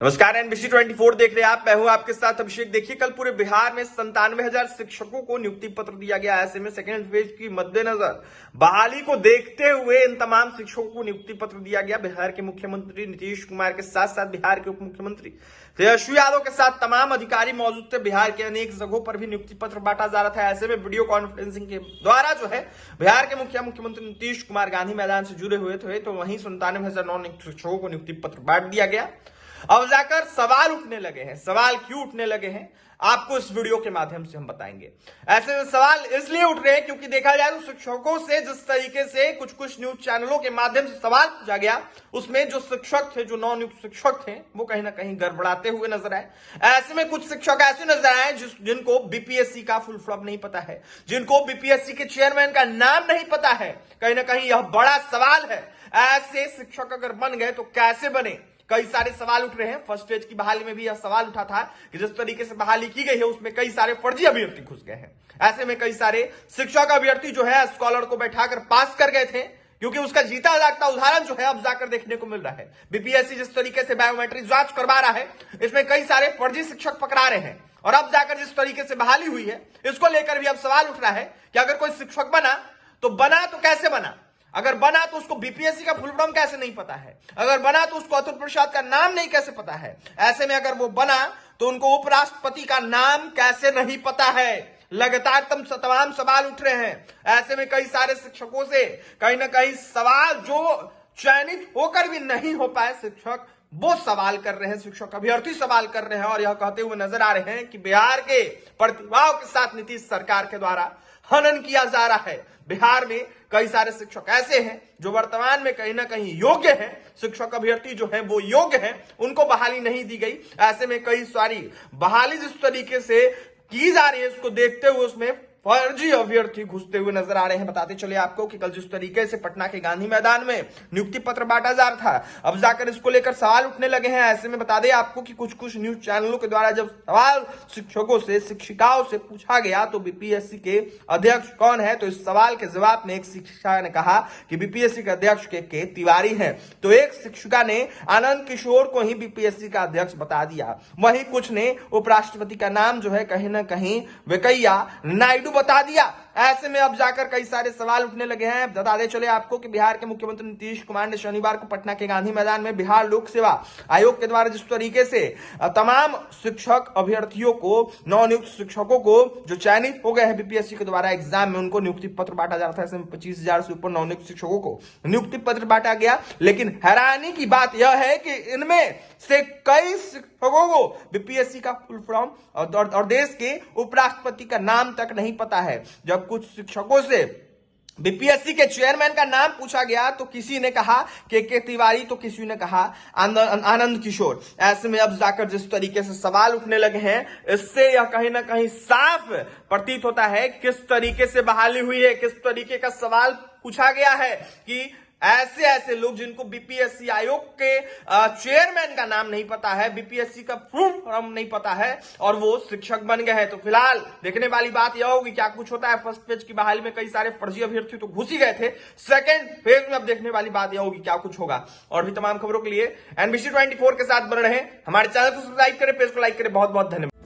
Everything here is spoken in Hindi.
नमस्कार, एनबीसी 24 देख रहे हैं आप। मैं हूं आपके साथ अभिषेक। देखिए, कल पूरे बिहार में 97,000 शिक्षकों को नियुक्ति पत्र दिया गया। ऐसे में सेकेंड फेज की मद्देनजर बहाली को देखते हुए इन तमाम शिक्षकों को नियुक्ति पत्र दिया गया। बिहार के मुख्यमंत्री नीतीश कुमार के साथ साथ बिहार के उप मुख्यमंत्री तेजस्वी यादव के साथ तमाम अधिकारी मौजूद थे। बिहार के अनेक जगहों पर भी नियुक्ति पत्र बांटा जा रहा था। ऐसे में वीडियो कॉन्फ्रेंसिंग के द्वारा जो है बिहार के मुख्यमंत्री नीतीश कुमार गांधी मैदान से जुड़े हुए थे, तो वहीं 97,000 नौ शिक्षकों को नियुक्ति पत्र बांट दिया गया। अब जाकर सवाल उठने लगे हैं। सवाल क्यों उठने लगे हैं आपको इस वीडियो के माध्यम से हम बताएंगे। ऐसे में सवाल इसलिए उठ रहे हैं क्योंकि देखा जाए तो शिक्षकों से जिस तरीके से कुछ न्यूज चैनलों के माध्यम से सवाल पूछा गया, उसमें जो शिक्षक थे, जो नवनियुक्त शिक्षक थे, वो कहीं ना कहीं गड़बड़ाते हुए नजर आए। ऐसे में कुछ शिक्षक ऐसे नजर आए जिनको बीपीएससी का फुल फॉर्म नहीं पता है, जिनको बीपीएससी के चेयरमैन का नाम नहीं पता है। कहीं ना कहीं यह बड़ा सवाल है। ऐसे शिक्षक अगर बन गए तो कैसे बने, कई सारे सवाल उठ रहे हैं। फर्स्ट फेज की बहाली में भी यह सवाल उठा था कि जिस तरीके से बहाली की गई है उसमें कई सारे फर्जी अभ्यर्थी घुस गए हैं। ऐसे में कई सारे शिक्षक अभ्यर्थी जो है स्कॉलर को बैठाकर पास कर गए थे, क्योंकि उसका जीता जागता उदाहरण जो है अब जाकर देखने को मिल रहा है। बीपीएससी जिस तरीके से बायोमेट्रिक जांच करवा रहा है, इसमें कई सारे फर्जी शिक्षक पकड़ा रहे हैं। और अब जाकर जिस तरीके से बहाली हुई है, इसको लेकर भी अब सवाल उठ रहा है कि अगर कोई शिक्षक बना तो कैसे बना। अगर बना तो उसको बीपीएससी का फुल फॉर्म कैसे नहीं पता है, अगर बना तो उसको अतुल प्रसाद का नाम नहीं कैसे पता है। ऐसे में अगर वो बना तो उनको उपराष्ट्रपति का नाम कैसे नहीं पता है। लगातार तमाम सवाल उठ रहे हैं। ऐसे में कई सारे शिक्षकों से कहीं ना कहीं सवाल, जो चयनित होकर भी नहीं हो पाए शिक्षक, वो सवाल कर रहे हैं, शिक्षक अभ्यर्थी सवाल कर रहे हैं और यह कहते हुए नजर आ रहे हैं कि बिहार के प्रतिभाओं के साथ नीतीश सरकार के द्वारा हनन किया जा रहा है। बिहार में कई सारे शिक्षक ऐसे हैं जो वर्तमान में कहीं ना कहीं योग्य हैं, शिक्षक अभ्यर्थी जो हैं वो योग्य हैं, उनको बहाली नहीं दी गई। ऐसे में कई सारी बहाली जिस तरीके से की जा रही है, उसको देखते हुए उसमें फर्जी अभ्यर्थी घुसते हुए नजर आ रहे हैं। बताते चले आपको कि कल जिस तरीके से पटना के गांधी मैदान में नियुक्ति पत्र बांटा जा रहा था, अब जाकर इसको लेकर सवाल उठने लगे हैं। ऐसे में बता दें आपको कि कुछ न्यूज चैनलों के द्वारा जब सवाल शिक्षकों से, शिक्षिकाओं से पूछा गया तो बीपीएससी के अध्यक्ष कौन है, तो इस सवाल के जवाब में एक शिक्षिका ने कहा कि बीपीएससी के अध्यक्ष के तिवारी है। तो एक शिक्षिका ने आनंद किशोर को ही बीपीएससी का अध्यक्ष बता दिया। वहीं कुछ ने उपराष्ट्रपति का नाम जो है कहीं ना कहीं वेंकैया नायडू बता दिया। ऐसे में अब जाकर कई सारे सवाल उठने लगे हैं। बता दें चले आपको कि बिहार के मुख्यमंत्री नीतीश कुमार ने शनिवार को पटना के गांधी मैदान में बिहार लोक सेवा आयोग के द्वारा जिस तरीके से तमाम शिक्षक अभ्यर्थियों को, नवनियुक्त शिक्षकों को जो चयनित हो गए हैं बीपीएससी के द्वारा एग्जाम में, उनको नियुक्ति पत्र बांटा जा रहा था। ऐसे में 25,000 से ऊपर नवनियुक्त शिक्षकों को नियुक्ति पत्र बांटा गया। लेकिन हैरानी की बात यह है कि इनमें से कई शिक्षकों को बीपीएससी का फुल फॉर्म और देश के उपराष्ट्रपति का नाम तक नहीं पता है। जब कुछ शिक्षकों से बीपीएससी के चेयरमैन का नाम पूछा गया तो किसी ने कहा के तिवारी, तो किसी ने कहा आनंद किशोर। ऐसे में अब जाकर जिस तरीके से सवाल उठने लगे हैं, इससे यह कहीं ना कहीं साफ प्रतीत होता है किस तरीके से बहाली हुई है, किस तरीके का सवाल पूछा गया है कि ऐसे लोग जिनको बीपीएससी आयोग के चेयरमैन का नाम नहीं पता है, बीपीएससी का फुल फॉर्म नहीं पता है, और वो शिक्षक बन गए हैं। तो फिलहाल देखने वाली बात यह होगी क्या कुछ होता है। फर्स्ट फेज की बहाली में कई सारे फर्जी अभ्यर्थी तो घुस ही गए थे। सेकंड फेज में अब देखने वाली बात यह होगी क्या कुछ होगा। और भी तमाम खबरों के लिए एनबीसी 24 के साथ बने रहें। हमारे चैनल को सब्सक्राइब करें, पेज को लाइक करें। बहुत बहुत धन्यवाद।